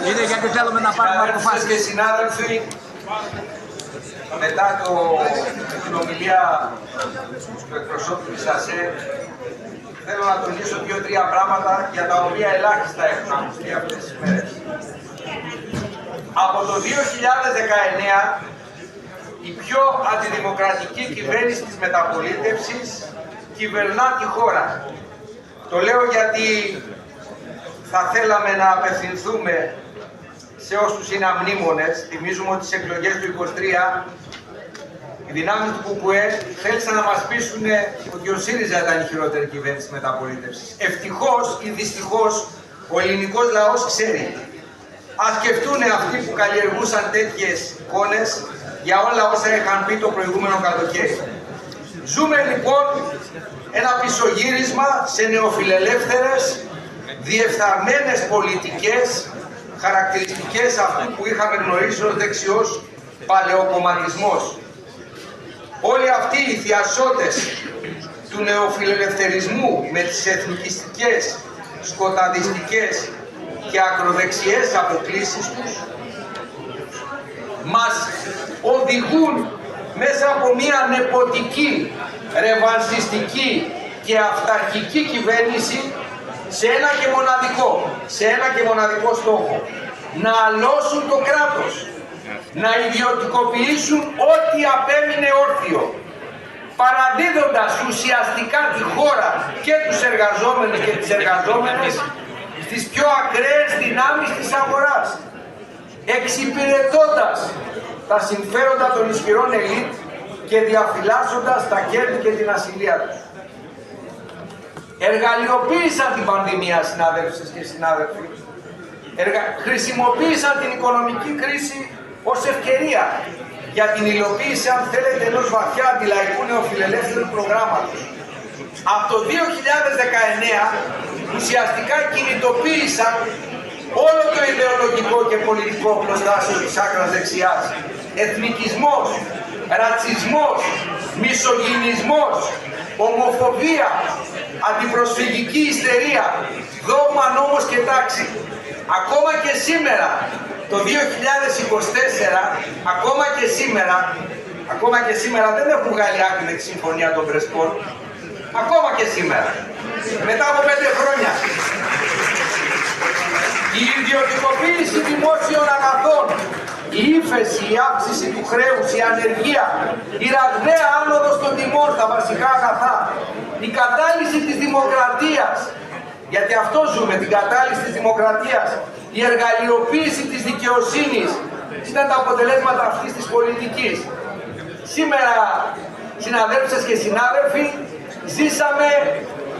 Είναι γιατί θέλουμε να πάρουμε αποφάσεις. Και συνάδελφοι, μετά την ομιλία του εκπροσώπου της ΑΣΕ, θέλω να τονίσω 2-3 πράγματα για τα οποία ελάχιστα έχουν ακουστεί αυτές τις μέρες. Από το 2019, η πιο αντιδημοκρατική κυβέρνηση της μεταπολίτευσης κυβερνά τη χώρα. Το λέω γιατί θα θέλαμε να απευθυνθούμε σε όσους είναι αμνήμονες. Θυμίζουμε ότι στις εκλογές του 2023 οι δυνάμεις του ΚΚΕ θέλησαν να μας πείσουν ότι ο ΣΥΡΙΖΑ ήταν η χειρότερη κυβέρνηση της μεταπολίτευσης. Ευτυχώς ή δυστυχώς ο ελληνικός λαός ξέρει. Ας σκεφτούν αυτοί που καλλιεργούσαν τέτοιες εικόνες για όλα όσα είχαν πει το προηγούμενο καλοκαίρι. Ζούμε λοιπόν ένα πισωγύρισμα σε νεοφιλελεύθερες, διεφθαρμένες πολιτικές, χαρακτηριστικές αυτού που είχαμε γνωρίσει ως δεξιός παλαιοκομματισμός. Όλοι αυτοί οι θειασότες του νεοφιλελευθερισμού με τις εθνικιστικές, σκοταδιστικές και ακροδεξιές αποκλίσεις τους μας οδηγούν μέσα από μια νεποτική, ρεβανσιστική και αυταρχική κυβέρνηση σε ένα και μοναδικό στόχο. Να αλώσουν το κράτος, να ιδιωτικοποιήσουν ό,τι απέμεινε όρθιο, παραδίδοντας ουσιαστικά τη χώρα και τους εργαζόμενους και τις εργαζόμενες στις πιο ακραίες δυνάμεις της αγοράς, εξυπηρετώντας τα συμφέροντα των ισχυρών ελίτ και διαφυλάσσοντας τα κέρδη και την ασυλία τους. Εργαλειοποίησαν την πανδημία, συνάδελφες και συνάδελφοι. Χρησιμοποίησαν την οικονομική κρίση ως ευκαιρία για την υλοποίηση, αν θέλετε, ενός βαθιά αντιλαϊκού νεοφιλελεύθερου προγράμματος. Από το 2019 ουσιαστικά κινητοποίησαν όλο το ιδεολογικό και πολιτικό πλωστάσιο της άκρας δεξιάς. Εθνικισμός, ρατσισμός, μισογυνισμός, ομοφοβία, αντιπροσφυγική ιστερία, δόγμα, νόμος και τάξη. Ακόμα και σήμερα, το 2024, ακόμα και σήμερα δεν έχουν βγάλει άκρη με τη συμφωνία των Πρεσπών. Ακόμα και σήμερα, μετά από 5 χρόνια. Η ιδιωτικοποίηση δημόσιων αγαθών, η ύφεση, η αύξηση του χρέους, η ανεργία, η ραγδαία άνοδος των τιμών στα βασικά αγαθά, η κατάλυση της δημοκρατίας, γιατί αυτό ζούμε, την κατάλυση της δημοκρατίας, η εργαλειοποίηση της δικαιοσύνης, ήταν τα αποτελέσματα αυτής της πολιτικής. Σήμερα, συναδέλφες και συνάδελφοι, ζήσαμε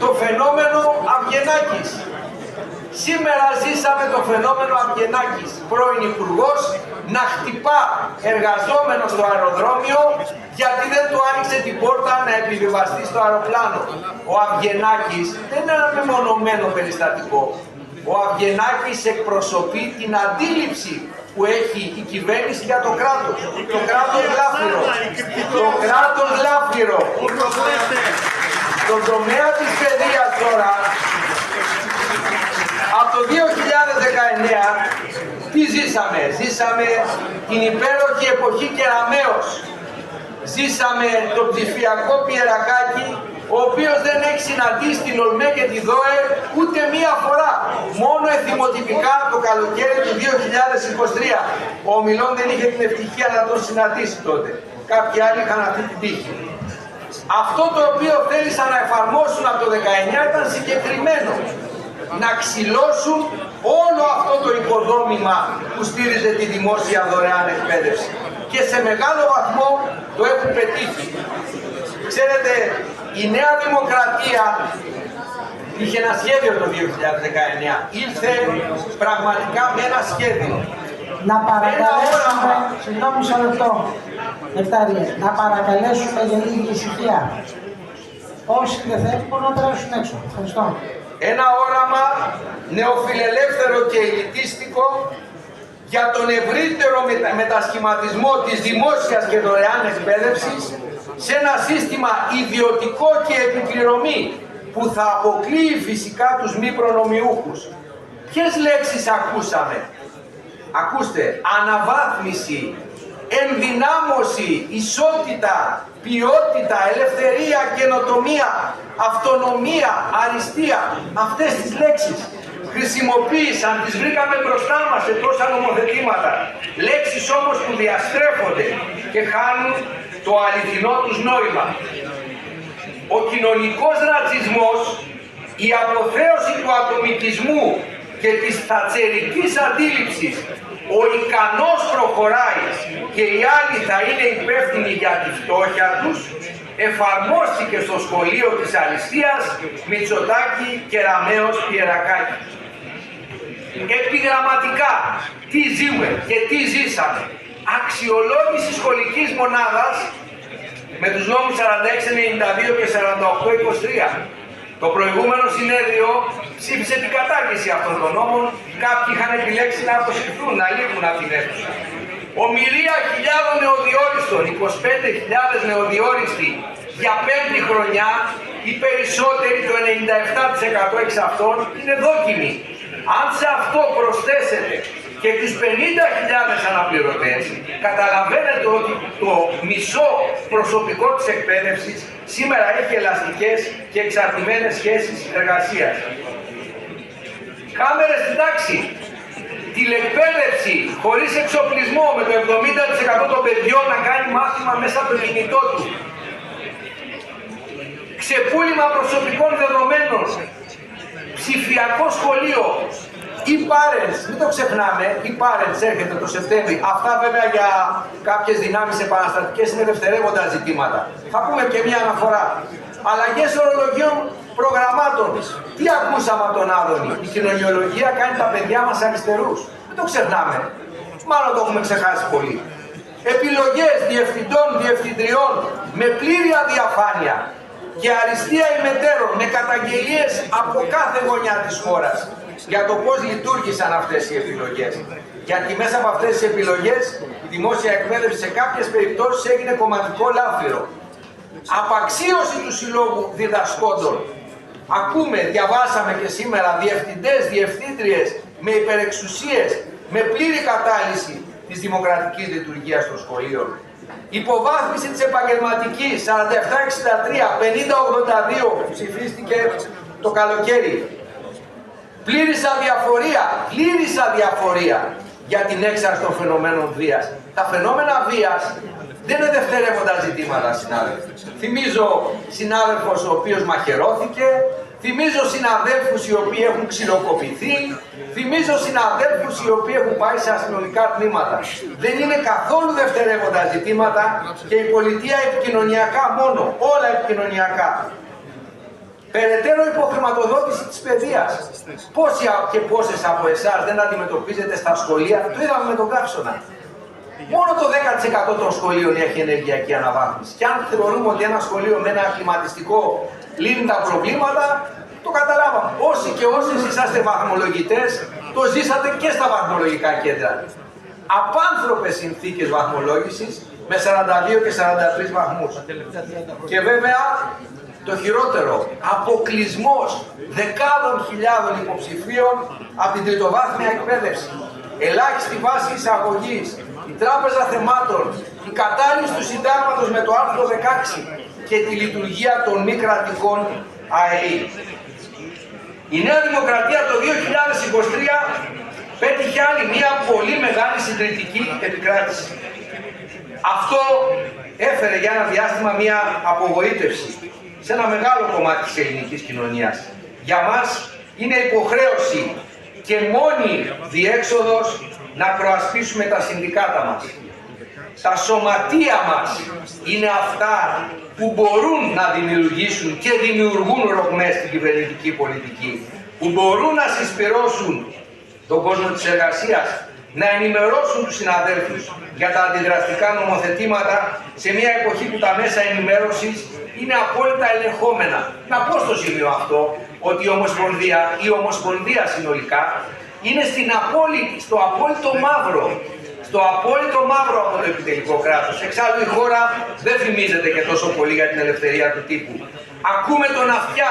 το φαινόμενο Αβγενάκης. Σήμερα ζήσαμε το φαινόμενο Αβγενάκης, πρώην υπουργός, να χτυπά εργαζόμενο στο αεροδρόμιο γιατί δεν του άνοιξε την πόρτα να επιβιβαστεί στο αεροπλάνο. Ο Αβγενάκης δεν είναι ένα μεμονωμένο περιστατικό. Ο Αβγενάκης εκπροσωπεί την αντίληψη που έχει η κυβέρνηση για το κράτος. Το κράτος λάφυρο. Το κράτος λάφυρο. Στον τομέα της παιδείας τώρα, από το 2019, τι ζήσαμε? Ζήσαμε την υπέροχη εποχή Κεραμέως. Ζήσαμε το ψηφιακό Πιερακάκι, ο οποίος δεν έχει συναντήσει την ΟΛΜΕ και τη ΔΟΕ ούτε μία φορά. Μόνο εθιμοτυπικά το καλοκαίρι του 2023. Ο Ομιλών δεν είχε την ευτυχία να τον συναντήσει τότε. Κάποιοι άλλοι είχαν αυτή την τύχη. Αυτό το οποίο θέλησαν να εφαρμόσουν από το 19 ήταν συγκεκριμένο. Να ξυλώσουν όλο αυτό το οικοδόμημα που στήριζε τη δημόσια δωρεάν εκπαίδευση. Και σε μεγάλο βαθμό το έχουν πετύχει. Ξέρετε, η Νέα Δημοκρατία είχε ένα σχέδιο το 2019. Ήρθε πραγματικά με ένα σχέδιο. Να παρακαλέσουμε, συγγνώμη μισό λεπτό, να παρακαλέσουμε για λίγη ησυχία. Όσοι δεν θέλουν μπορούν να περάσουν έξω. Ευχαριστώ. Ένα όραμα νεοφιλελεύθερο και ελιτίστικο για τον ευρύτερο μετασχηματισμό της δημόσιας και δωρεάν εκπαίδευσης σε ένα σύστημα ιδιωτικό και επιπληρωμή που θα αποκλείει φυσικά τους μη προνομιούχους. Ποιες λέξεις ακούσαμε? ακούστε, αναβάθμιση, ενδυνάμωση, ισότητα, ποιότητα, ελευθερία, καινοτομία, αυτονομία, αριστεία, αυτές τις λέξεις χρησιμοποίησαν, τις βρήκαμε μπροστά μας σε τόσα νομοθετήματα. Λέξεις όμως που διαστρέφονται και χάνουν το αληθινό τους νόημα. Ο κοινωνικός ρατσισμός, η αποθέωση του ατομικισμού και της θατσερικής αντίληψης, ο ικανός προχωράει και οι άλλοι θα είναι υπεύθυνοι για τη φτώχεια τους, εφαρμόστηκε στο σχολείο της αριστείας Μητσοτάκη, Κεραμέως, Πιερακάκη. Επιγραμματικά, τι ζούμε και τι ζήσαμε. Αξιολόγηση σχολικής μονάδας με τους νόμους 46-92 και 48-23. Το προηγούμενο συνέδριο ψήφισε την κατάργηση αυτών των νόμων. Κάποιοι είχαν επιλέξει να αποσυρθούν, να λείπουν από την αίθουσα. Ομιλία χιλιάδων νεοδιόριστων, 25.000 νεοδιόριστοι για 5η χρονιά, οι περισσότεροι, το 97% εξ αυτών, είναι δόκιμοι. Αν σε αυτό προσθέσετε και τους 50.000 αναπληρωτές, καταλαβαίνετε ότι το μισό προσωπικό της εκπαίδευσης σήμερα έχει ελαστικές και εξαρτημένες σχέσεις εργασίας. Κάμερες στην τάξη, τηλεκπαίδευση χωρίς εξοπλισμό, με το 70% των παιδιών να κάνει μάθημα μέσα από το κινητό του. Ξεπούλημα προσωπικών δεδομένων, ψηφιακό σχολείο, e-parents, μην το ξεχνάμε, e-parents έρχεται το Σεπτέμβρη. Αυτά βέβαια για κάποιες δυνάμεις επαναστατικές είναι δευτερεύοντα ζητήματα. Θα πούμε και μια αναφορά. Αλλαγές ορολογιών προγραμμάτων. Τι ακούσαμε από τον Άδωνη? Η κοινωνιολογία κάνει τα παιδιά μας αριστερούς. Μην το ξεχνάμε. Μάλλον το έχουμε ξεχάσει πολύ. Επιλογές διευθυντών, διευθυντριών με πλήρη αδιαφάνεια και αριστεία ημετέρων, με καταγγελίες από κάθε γωνιά της χώρας για το πώς λειτουργήσαν αυτές οι επιλογές. Γιατί μέσα από αυτές τις επιλογές η δημόσια εκπαίδευση σε κάποιες περιπτώσεις έγινε κομματικό λάφυρο. Απαξίωση του συλλόγου διδασκόντων. Ακούμε, διαβάσαμε και σήμερα, διευθυντές, διευθύντριες με υπερεξουσίες, με πλήρη κατάλυση της δημοκρατικής λειτουργίας των σχολείων. Υποβάθμιση της επαγγελματικής, 47-63, 50-82, ψηφίστηκε το καλοκαίρι. Πλήρης αδιαφορία για την έξαρση των φαινομένων βίας. Τα φαινόμενα βίας δεν είναι δευτερεύοντα ζητήματα, συνάδελφοι. Θυμίζω συνάδελφος ο οποίος μαχαιρώθηκε, θυμίζω συναδέλφους οι οποίοι έχουν ξυλοκοπηθεί, θυμίζω συναδέλφους οι οποίοι έχουν πάει σε αστυνομικά τμήματα. Δεν είναι καθόλου δευτερεύοντα ζητήματα και η πολιτεία επικοινωνιακά μόνο, όλα επικοινωνιακά. Περαιτέρω υποχρηματοδότηση της παιδείας. Πόσοι και πόσες από εσάς δεν αντιμετωπίζετε στα σχολεία, το είδαμε με τον Καύσωνα. Μόνο το 10% των σχολείων έχει ενεργειακή αναβάθμιση. Και αν θεωρούμε ότι ένα σχολείο με ένα κλιματιστικό λύνει τα προβλήματα, το καταλάβαμε. Όσοι και όσες είσαστε βαθμολογητές, το ζήσατε και στα βαθμολογικά κέντρα. Απάνθρωπες συνθήκες βαθμολόγησης με 42 και 43 βαθμούς. Και βέβαια, το χειρότερο, αποκλεισμός δεκάδων χιλιάδων υποψηφίων από την τριτοβάθμια εκπαίδευση. Ελάχιστη βάση εισαγωγής, η Τράπεζα Θεμάτων, η κατάργηση του συντάγματος με το άρθρο 16 και τη λειτουργία των μη κρατικών ΑΕΗ. Η Νέα Δημοκρατία το 2023 πέτυχε άλλη μια πολύ μεγάλη συντηρητική επικράτηση. Αυτό έφερε για ένα διάστημα μια απογοήτευση σε ένα μεγάλο κομμάτι της ελληνικής κοινωνίας. Για μας είναι υποχρέωση και μόνη διέξοδος να προασπίσουμε τα συνδικάτα μας. Τα σωματεία μας είναι αυτά που μπορούν να δημιουργήσουν και δημιουργούν ρογμές στην κυβερνητική πολιτική, που μπορούν να συσπυρώσουν τον κόσμο της εργασίας, να ενημερώσουν τους συναδέλφους για τα αντιδραστικά νομοθετήματα σε μια εποχή που τα μέσα ενημέρωσης είναι απόλυτα ελεγχόμενα. Να πω στο σημείο αυτό ότι η Ομοσπονδία, η Ομοσπονδία συνολικά, είναι στο απόλυτο μαύρο. Στο απόλυτο μαύρο από το επιτελικό κράτος. Εξάλλου η χώρα δεν φημίζεται και τόσο πολύ για την ελευθερία του τύπου. Ακούμε τον Αυτιά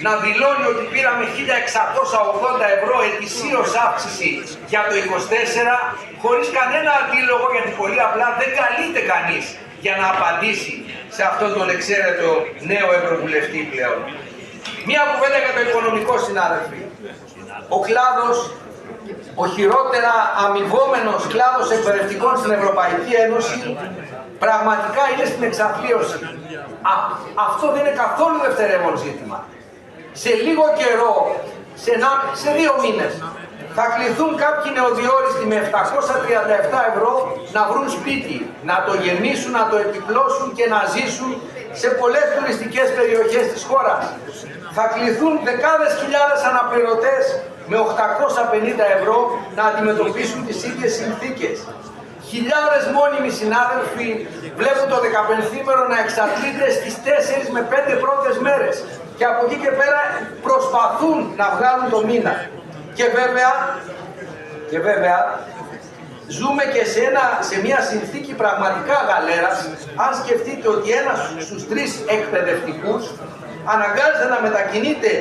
να δηλώνει ότι πήραμε 1.680 ευρώ ετησίως αύξηση για το 24, χωρίς κανένα αντίλογο, γιατί πολύ απλά δεν καλείται κανείς για να απαντήσει σε αυτόν τον εξαίρετο νέο ευρωβουλευτή πλέον. Μία κουβέντα για το οικονομικό, συνάδελφοι. Ο κλάδος, ο χειρότερα αμοιβόμενος κλάδος εκπαιδευτικών στην Ευρωπαϊκή Ένωση, πραγματικά είναι στην εξαθλίωση. Αυτό δεν είναι καθόλου δευτερεύον ζήτημα. Σε λίγο καιρό, σε 2 μήνες, θα κληθούν κάποιοι νεοδιόριστοι με 737 ευρώ να βρουν σπίτι, να το γεμίσουν, να το επιπλώσουν και να ζήσουν σε πολλές τουριστικές περιοχές της χώρας. Θα κληθούν δεκάδες χιλιάδες αναπληρωτές με 850 ευρώ να αντιμετωπίσουν τις ίδιες συνθήκες. Χιλιάδες μόνιμοι συνάδελφοι βλέπουν το 15ήμερο να εξαντλείται στις 4 με 5 πρώτες μέρες και από εκεί και πέρα προσπαθούν να βγάλουν το μήνα. Και βέβαια ζούμε και σε μια συνθήκη πραγματικά γαλέρας, αν σκεφτείτε ότι ένας στους 3 εκπαιδευτικούς αναγκάζεται να μετακινείται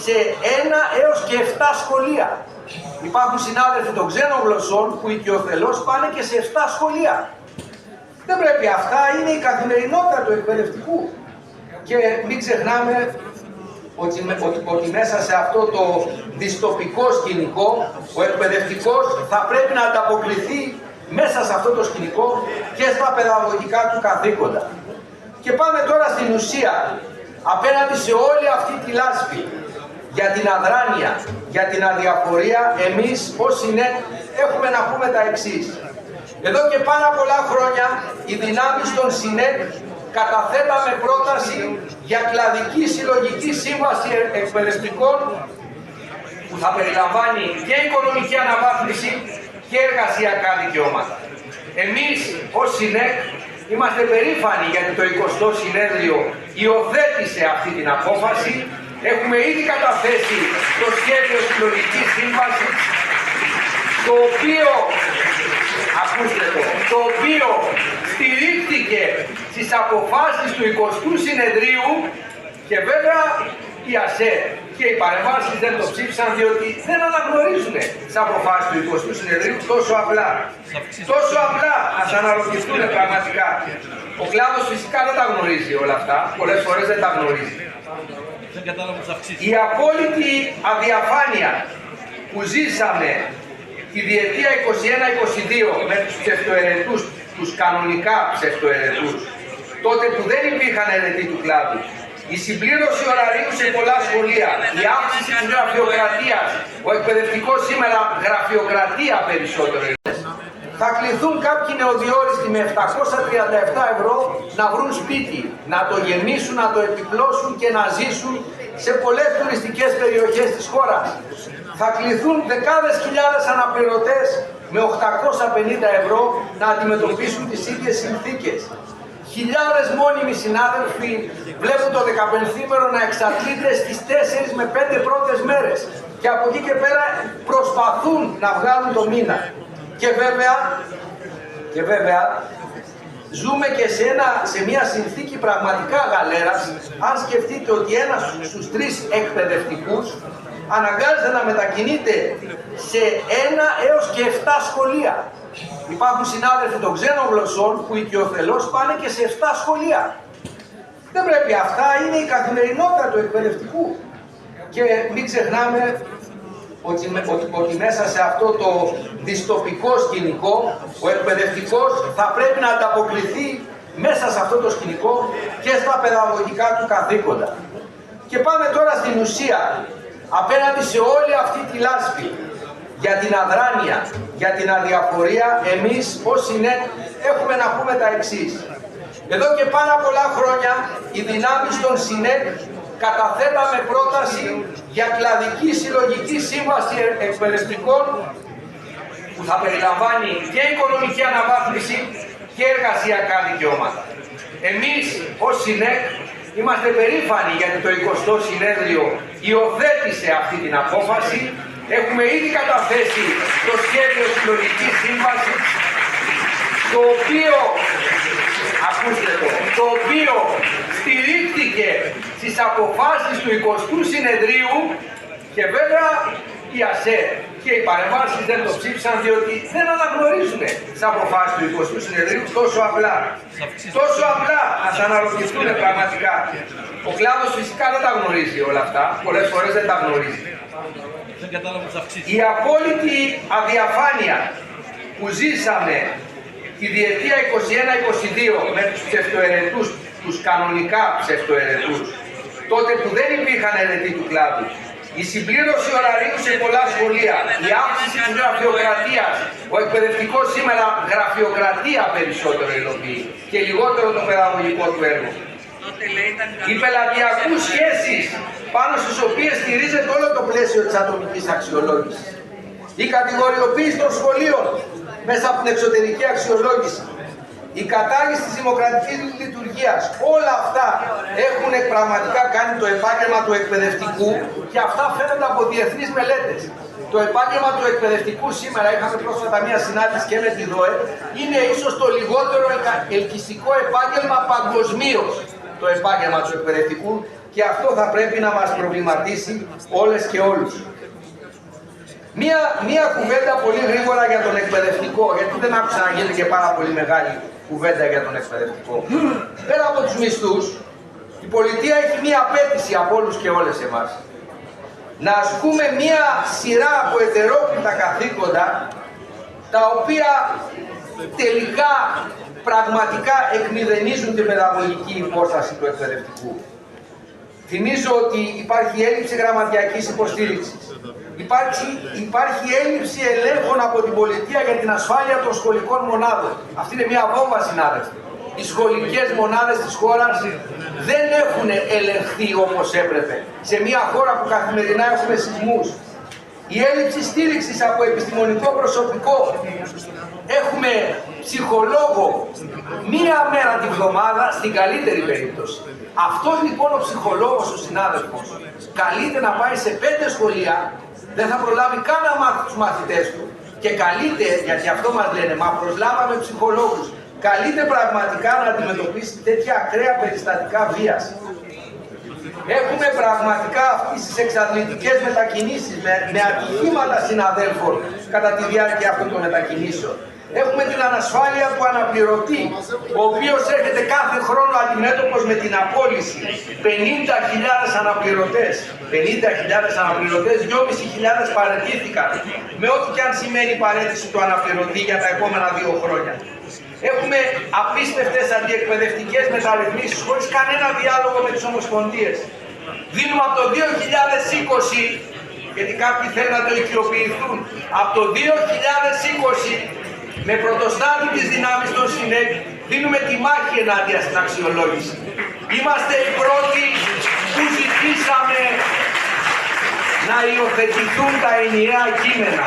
σε 1 έως και 7 σχολεία. Υπάρχουν συνάδελφοι των ξένων γλωσσών που οικειοθελώς πάνε και σε 7 σχολεία. Δεν πρέπει, αυτά είναι η καθημερινότητα του εκπαιδευτικού. Και μην ξεχνάμε ότι μέσα σε αυτό το δυστοπικό σκηνικό ο εκπαιδευτικός θα πρέπει να ανταποκριθεί μέσα σε αυτό το σκηνικό και στα παιδαγωγικά του καθήκοντα. Και πάμε τώρα στην ουσία. Απέναντι σε όλη αυτή τη λάσπη για την αδράνεια, για την αδιαφορία, εμείς ως ΣΥΝΕΚ έχουμε να πούμε τα εξής. Εδώ και πάρα πολλά χρόνια οι δυνάμεις των ΣΥΝΕΚ καταθέταμε πρόταση για κλαδική συλλογική σύμβαση εκπαιδευτικών που θα περιλαμβάνει και οικονομική αναβάθμιση και εργασιακά δικαιώματα. Εμείς ως ΣΥΝΕΚ είμαστε περήφανοι γιατί το 20ο Συνέδριο υιοθέτησε αυτή την απόφαση. Έχουμε ήδη καταθέσει το σχέδιο συλλογικής σύμβασης, το οποίο στηρίχθηκε στις αποφάσεις του 20ου Συνεδρίου και βέβαια η ΑΣΕ και οι παρεμβάσεις δεν το ψήφισαν διότι δεν αναγνωρίζουν τις αποφάσεις του 20ου Συνεδρίου τόσο απλά. Τόσο απλά, ας αναρωτηθούν πραγματικά. Ο κλάδος φυσικά δεν τα γνωρίζει όλα αυτά, πολλές φορές δεν τα γνωρίζει. Η απόλυτη αδιαφάνεια που ζήσαμε τη διετία 21-22 με τους ψευτοαιρετούς, τους κανονικά ψευτοαιρετούς, τότε που δεν υπήρχαν αιρετοί του κλάδου, η συμπλήρωση ωραρίου σε πολλά σχολεία, η αύξηση της γραφειοκρατίας, ο εκπαιδευτικός σήμερα γραφειοκρατία περισσότερο. Θα κληθούν κάποιοι νεοδιόριστοι με 737 ευρώ να βρουν σπίτι, να το γεμίσουν, να το επιπλώσουν και να ζήσουν σε πολλές τουριστικές περιοχές της χώρας. Θα κληθούν δεκάδες χιλιάδες αναπληρωτές με 850 ευρώ να αντιμετωπίσουν τις ίδιες συνθήκες. Χιλιάδες μόνιμοι συνάδελφοι βλέπουν το 15ήμερο να εξαντλείται στις 4 με 5 πρώτες μέρες και από εκεί και πέρα προσπαθούν να βγάλουν το μήνα. Και βέβαια ζούμε και σε μια συνθήκη πραγματικά γαλέρας, αν σκεφτείτε ότι ένας στους 3 εκπαιδευτικούς αναγκάζεται να μετακινείται σε 1 έως και 7 σχολεία. Υπάρχουν συνάδελφοι των ξένων γλωσσών που οικειοθελώς πάνε και σε 7 σχολεία. Δεν πρέπει, αυτά είναι η καθημερινότητα του εκπαιδευτικού. Και μην ξεχνάμε ότι μέσα σε αυτό το δυστοπικό σκηνικό ο εκπαιδευτικός θα πρέπει να ανταποκριθεί μέσα σε αυτό το σκηνικό και στα παιδαγωγικά του καθήκοντα. Και πάμε τώρα στην ουσία. Απέναντι σε όλη αυτή τη λάσπη για την αδράνεια, για την αδιαφορία, εμείς ως ΣΥΝΕΚ έχουμε να πούμε τα εξής. Εδώ και πάρα πολλά χρόνια οι δυνάμεις των ΣΥΝΕΚ καταθέταμε πρόταση για κλαδική συλλογική σύμβαση εκπαιδευτικών που θα περιλαμβάνει και οικονομική αναβάθμιση και εργασιακά δικαιώματα. Εμείς ως ΣΥΝΕΚ είμαστε περήφανοι γιατί το 20ο Συνέδριο υιοθέτησε αυτή την απόφαση. Έχουμε ήδη καταθέσει το σχέδιο συλλογικής σύμβασης, το οποίο, ακούστε το, το οποίο στηρίχθηκε στις αποφάσεις του 20ου συνεδρίου και βέβαια η ΑΣΕ και οι παρεμβάσεις δεν το ψήφισαν διότι δεν αναγνωρίζουν τις αποφάσεις του 20ου συνεδρίου τόσο απλά. Τόσο απλά, ας αναρωτηθούν πραγματικά. Ο κλάδος φυσικά δεν τα γνωρίζει όλα αυτά, πολλές φορές δεν τα γνωρίζει. Η απόλυτη αδιαφάνεια που ζήσαμε τη διετία 21-22 με τους ψευτοαιρετούς, τους κανονικά ψευτοαιρετούς, τότε που δεν υπήρχαν αιρετοί του κλάδου, η συμπλήρωση ωραρίου σε πολλά σχολεία, η αύξηση της γραφειοκρατίας, ο εκπαιδευτικός σήμερα γραφειοκρατία περισσότερο υλοποιεί και λιγότερο το παιδαγωγικό του έργο. Οι πελατειακούς σχέσεις πάνω στις οποίες στηρίζεται όλο το πλαίσιο της ατομικής αξιολόγησης. Η κατηγοριοποίηση των σχολείων μέσα από την εξωτερική αξιολόγηση. Η κατάργηση της δημοκρατικής λειτουργίας. Όλα αυτά έχουν πραγματικά κάνει το επάγγελμα του εκπαιδευτικού και αυτά φαίνονται από διεθνείς μελέτες. Το επάγγελμα του εκπαιδευτικού σήμερα, είχαμε πρόσφατα μία συνάντηση και με τη ΔΟΕ, είναι ίσως το λιγότερο ελκυστικό επάγγελμα παγκοσμίως. Το επάγγελμα του εκπαιδευτικού και αυτό θα πρέπει να μας προβληματίσει όλες και όλους. Μία κουβέντα πολύ γρήγορα για τον εκπαιδευτικό, γιατί δεν άκουσα να γίνει και πάρα πολύ μεγάλη κουβέντα για τον εκπαιδευτικό. Πέρα από τους μισθούς, η πολιτεία έχει μία απέτηση από όλους και όλες εμάς. Να ασκούμε μία σειρά από ετερόκλητα καθήκοντα, τα οποία τελικά πραγματικά εκμηδενίζουν την παιδαγωγική υπόσταση του εκπαιδευτικού. Θυμίζω ότι υπάρχει έλλειψη γραμματιακής υποστήριξης. Υπάρχει έλλειψη ελέγχων από την πολιτεία για την ασφάλεια των σχολικών μονάδων. Αυτή είναι μια βόμβα, συνάδελφοι. Οι σχολικές μονάδες της χώρας δεν έχουν ελεγχθεί όπως έπρεπε. Σε μια χώρα που καθημερινά έχουμε σεισμούς. Η έλλειψη στήριξης από επιστημονικό προσωπικό. Έχουμε ψυχολόγο μία μέρα τη βδομάδα στην καλύτερη περίπτωση. Αυτός λοιπόν ο ψυχολόγος, ο συνάδελφος, καλείται να πάει σε 5 σχολεία, δεν θα προλάβει καν να μάθει τους μαθητές του και καλείται, γιατί αυτό μας λένε, μα προσλάβαμε ψυχολόγους, καλείται πραγματικά να αντιμετωπίσει τέτοια ακραία περιστατικά βίας. Έχουμε πραγματικά αυτές τις εξαντλητικές μετακινήσεις με ατυχήματα συναδέλφων κατά τη διάρκεια αυτών των μετακινήσεων. Έχουμε την ανασφάλεια του αναπληρωτή, ο οποίος έρχεται κάθε χρόνο αντιμέτωπος με την απόλυση. 50.000 αναπληρωτές, 2.500 παραιτήθηκαν, με ό,τι και αν σημαίνει η παρέτηση του αναπληρωτή για τα επόμενα 2 χρόνια. Έχουμε απίστευτες αντιεκπαιδευτικές μεταρρυθμίσεις χωρίς κανένα διάλογο με τις ομοσπονδίες. Δίνουμε από το 2020, γιατί κάποιοι θέλουν να το οικειοποιηθούν, από το 2020 με πρωτοστάτη της δυνάμεις των ΣΥΝΕΚ δίνουμε τη μάχη ενάντια στην αξιολόγηση. Είμαστε οι πρώτοι που ζητήσαμε να υιοθετηθούν τα ενιαία κείμενα.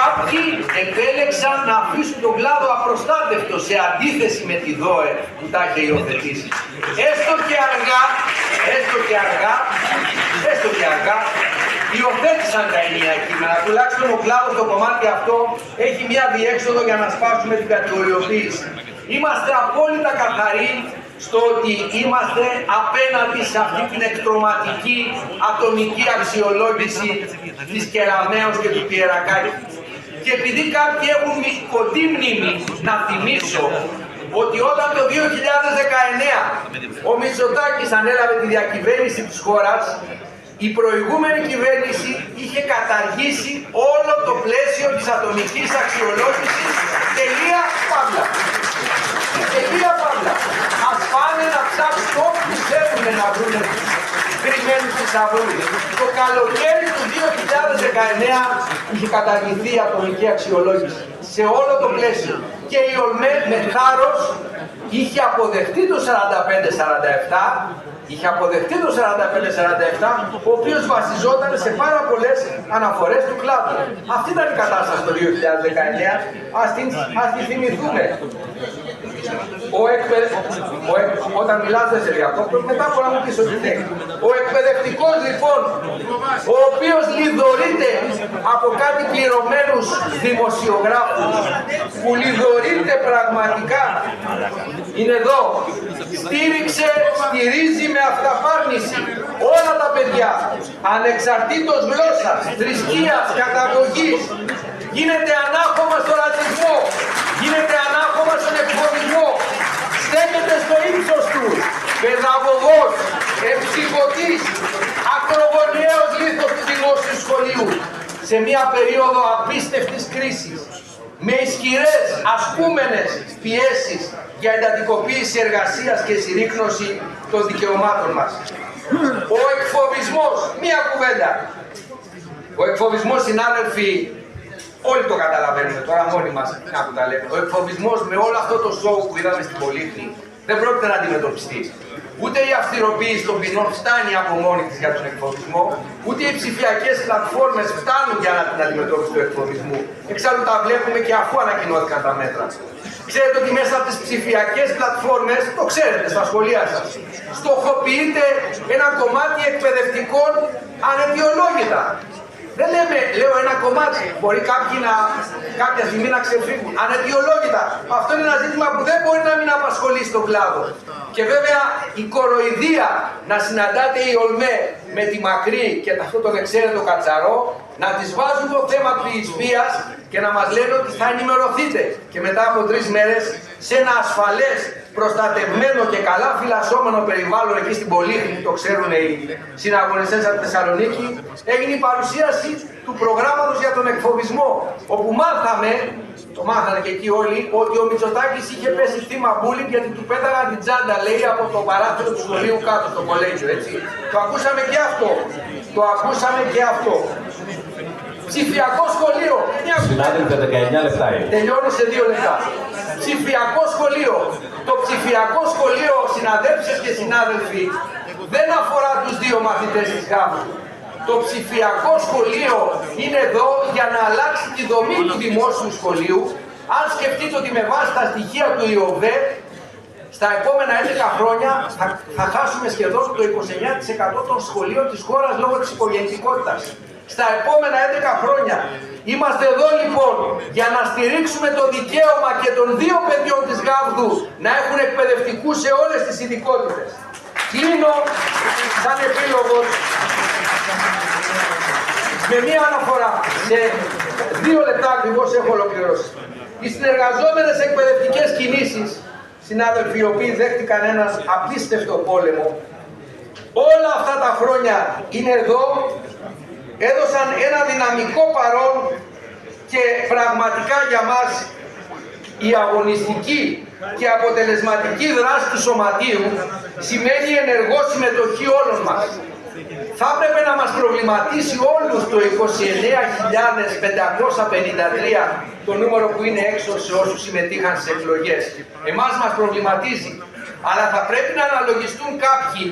Κάποιοι επέλεξαν να αφήσουν τον κλάδο απροστάτευτο σε αντίθεση με τη ΔΟΕ που τα είχε υιοθετήσει. Έστω και αργά, υιοθέτησαν τα ενιαία κείμενα. Τουλάχιστον ο κλάδος στο κομμάτι αυτό έχει μία διέξοδο για να σπάσουμε την κατηγοριοποίηση. Είμαστε απόλυτα καθαροί στο ότι είμαστε απέναντι σε αυτή την εκτρωματική ατομική αξιολόγηση της Κεραμέως και του Πιερακάκη. Και επειδή κάποιοι έχουν κοντή μνήμη, να θυμίσω ότι όταν το 2019 ο Μητσοτάκης ανέλαβε τη διακυβέρνηση της χώρας, η προηγούμενη κυβέρνηση είχε καταργήσει όλο το πλαίσιο της ατομικής αξιολόγησης. Τελεία παύλα. Τελεία παύλα. Ας πάνε να ψάξουν όποιοι θέλουν να βρουν κρυμμένους θησαυρούς. Το καλοκαίρι του 2019 είχε καταργηθεί η ατομική αξιολόγηση σε όλο το πλαίσιο. Και η ΟΛΜΕ με θάρρος είχε αποδεχτεί το 45-47, ο οποίος βασιζόταν σε πάρα πολλές αναφορές του κλάδου. Αυτή ήταν η κατάσταση το 2019, ας τη θυμηθούμε. Όταν μιλάς δεν σε διακόπτω, μετά μπορεί να μου πεις ότι θέλει. Ο εκπαιδευτικός λοιπόν, ο οποίος λιδωρείται από κάτι πληρωμένους δημοσιογράφους, που λιδωρείται πραγματικά, είναι εδώ. Στηρίζει με αυταπάρνηση όλα τα παιδιά, ανεξαρτήτως γλώσσας, θρησκείας, καταγωγής. Γίνεται ανάχωμα στο ρατσισμό, γίνεται ανάχωμα στον εκφοβισμό. Στέκεται στο ύψος του, παιδαγωγός, εμψυχωτής, ακρογωνιαίος λίθος του δημόσιου σχολείου, σε μια περίοδο απίστευτης κρίσης, με ισχυρές ασκούμενες πιέσεις για εντατικοποίηση εργασίας και συρρίκνωση των δικαιωμάτων μας. Ο εκφοβισμός, μία κουβέντα. Ο εκφοβισμός, συνάδελφοι, όλοι το καταλαβαίνουμε, τώρα μόνοι μας να που τα λέμε. Ο εκφοβισμός με όλο αυτό το σοου που είδαμε στην Πολύχνη δεν πρόκειται να αντιμετωπιστεί. Ούτε η αυστηροποίηση των ποινών φτάνει από μόνη της για τον εκφοβισμό, ούτε οι ψηφιακές πλατφόρμες φτάνουν για την αντιμετώπιση του εκφοβισμού. Εξάλλου τα βλέπουμε και αφού ανακοινώθηκαν τα μέτρα. Ξέρετε ότι μέσα από τις ψηφιακές πλατφόρμες, το ξέρετε στα σχολεία σας, στοχοποιείται ένα κομμάτι εκπαιδευτικών αναιτιολόγητα. Δεν λέμε, λέω ένα κομμάτι, μπορεί κάποια στιγμή να ξεφύγουν. Αναιτιολόγητα. Αυτό είναι ένα ζήτημα που δεν μπορεί να μην απασχολεί στον κλάδο. Και βέβαια η κοροϊδία να συναντάτε η ΟΛΜΕ με τη Μακρύ και αυτό τον εξαίρετο Κατσαρό, να τις βάζουν το θέμα της βίας και να μας λένε ότι θα ενημερωθείτε. Και μετά από 3 μέρες σε ένα ασφαλές, προστατευμένο και καλά φυλασσόμενο περιβάλλον εκεί στην Πολύχνη, το ξέρουν οι συναγωνιστές από τη Θεσσαλονίκη, έγινε η παρουσίαση του προγράμματος για τον εκφοβισμό, όπου το μάθανε και εκεί όλοι, ότι ο Μητσοτάκης είχε πέσει θύμα bullying γιατί του πέταγαν την τσάντα, λέει, από το παράθυρο του σχολείου κάτω στο κολέγιο, έτσι. Το ακούσαμε και αυτό. Το ακούσαμε και αυτό. Ψηφιακό σχολείο. Συνάδελφε, 19 λεπτά είναι. Τελειώνω σε 2 λεπτά. Ψηφιακό σχολείο. Το ψηφιακό σχολείο, συναδέλφες και συνάδελφοι, δεν αφορά τους 2 μαθητές της γάμου. Το ψηφιακό σχολείο είναι εδώ για να αλλάξει τη δομή του δημόσιου σχολείου. Αν σκεφτείτε ότι με βάση τα στοιχεία του ΙΟΒΕ, στα επόμενα 11 χρόνια θα χάσουμε σχεδόν το 29% των σχολείων της χώρας λόγω της υπογεννητικότητας. Στα επόμενα 11 χρόνια. Είμαστε εδώ λοιπόν για να στηρίξουμε το δικαίωμα και των 2 παιδιών της Γάβδου να έχουν εκπαιδευτικούς σε όλες τις ειδικότητες. Κλείνω σαν επίλογος με μία αναφορά. Σε 2 λεπτά ακριβώς έχω ολοκληρώσει. Οι συνεργαζόμενες εκπαιδευτικές κινήσεις, συνάδελφοι, οι οποίοι δέχτηκαν έναν απίστευτο πόλεμο, όλα αυτά τα χρόνια είναι εδώ, έδωσαν ένα δυναμικό παρόν και πραγματικά για μας η αγωνιστική και αποτελεσματική δράση του Σωματείου σημαίνει ενεργό συμμετοχή όλων μας. Θα έπρεπε να μας προβληματίσει όλους το 29.553, το νούμερο που είναι έξω σε όσους συμμετείχαν σε εκλογές. Εμάς μας προβληματίζει, αλλά θα πρέπει να αναλογιστούν κάποιοι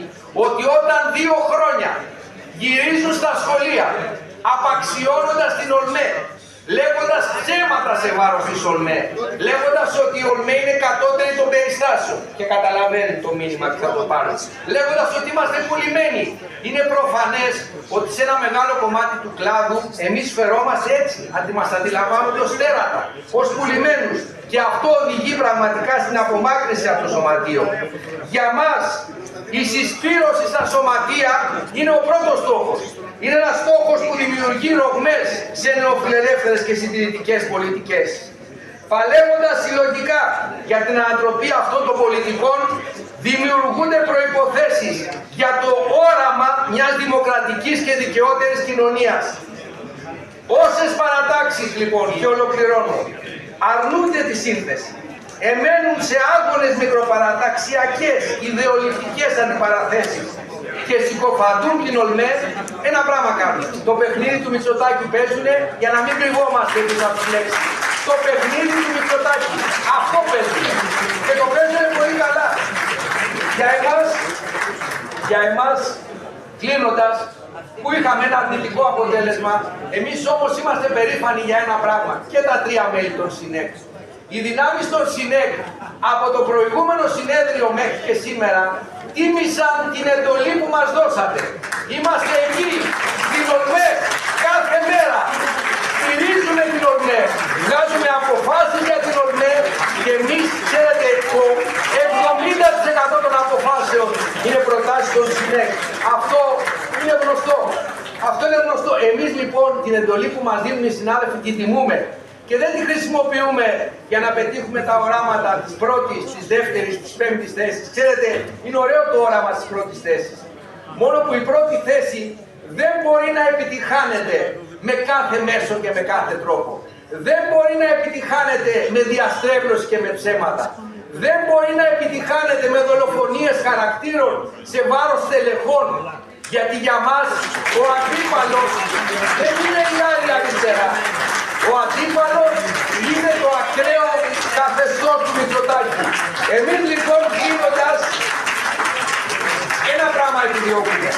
ότι όταν 2 χρόνια γυρίζουν στα σχολεία, απαξιώνοντας την ΟΛΜΕ, λέγοντας ψέματα σε βάρος της ΟΛΜΕ, λέγοντας ότι η ΟΛΜΕ είναι κατώτερη των περιστάσεων, και καταλαβαίνει το μήνυμα και θα το πάρουν, λέγοντας ότι είμαστε πουλημένοι. Είναι προφανές ότι σε ένα μεγάλο κομμάτι του κλάδου εμείς φερόμαστε έτσι, μας αντιλαμβάνονται ως τέρατα, ως πουλημένους, και αυτό οδηγεί πραγματικά στην απομάκρυνση από το σωματείο. Για μας η συσπήρωση στα σωματεία είναι ο πρώτος στόχος. Είναι ένας στόχος που δημιουργεί ρογμές σε νεοφιλελεύθερες και συντηρητικές πολιτικές. Παλεύοντας συλλογικά για την ανατροπή αυτών των πολιτικών, δημιουργούνται προϋποθέσεις για το όραμα μιας δημοκρατικής και δικαιότερης κοινωνίας. Όσες παρατάξεις λοιπόν, και ολοκληρώνω, αρνούνται τη σύνθεση, εμένουν σε άγονες μικροπαραταξιακές, ιδεολειπτικές αντιπαραθέσεις και συκοφαντούν την ΟΛΜΕ, ένα πράγμα κάνουν. Το παιχνίδι του Μητσοτάκη παίζουνε για να μην κρυβόμαστε πίσω από τις λέξεις. Το παιχνίδι του Μητσοτάκη, αυτό παίζουνε. Και το παίζουνε πολύ καλά. Για εμάς, κλείνοντας, που είχαμε ένα αρνητικό αποτέλεσμα, εμείς όμως είμαστε περήφανοι για ένα πράγμα, και τα 3 μέλη των ΣΥΝΕΚ. Οι δυνάμεις των ΣΥΝΕΚ από το προηγούμενο συνέδριο μέχρι και σήμερα τίμησαν την εντολή που μας δώσατε. Είμαστε εκεί, στην ΟΛΜΕ, κάθε μέρα. Στηρίζουμε την ΟΛΜΕ, βγάζουμε αποφάσεις για την ΟΛΜΕ και εμείς, ξέρετε, το 70% των αποφάσεων είναι προτάσεις των ΣΥΝΕΚ. Αυτό είναι γνωστό. Αυτό είναι γνωστό. Εμείς λοιπόν την εντολή που μας δίνουν οι συνάδελφοι την τιμούμε και δεν τη χρησιμοποιούμε για να πετύχουμε τα οράματα της πρώτης, της δεύτερης, της πέμπτης θέσης. Ξέρετε, είναι ωραίο το όραμα της πρώτης θέσης. Μόνο που η πρώτη θέση δεν μπορεί να επιτυχάνεται με κάθε μέσο και με κάθε τρόπο. Δεν μπορεί να επιτυχάνεται με διαστρέβλωση και με ψέματα. Δεν μπορεί να επιτυχάνεται με δολοφονίες χαρακτήρων σε βάρος τελεχών. Γιατί για μας ο αντίπαλος δεν είναι η άλλη αριστερά. Ο αντίπαλος είναι το ακραίο καθεστώς του Μητσοτάκη. Εμείς λοιπόν γίνοντας ένα πράγμα επιδιώκουμε.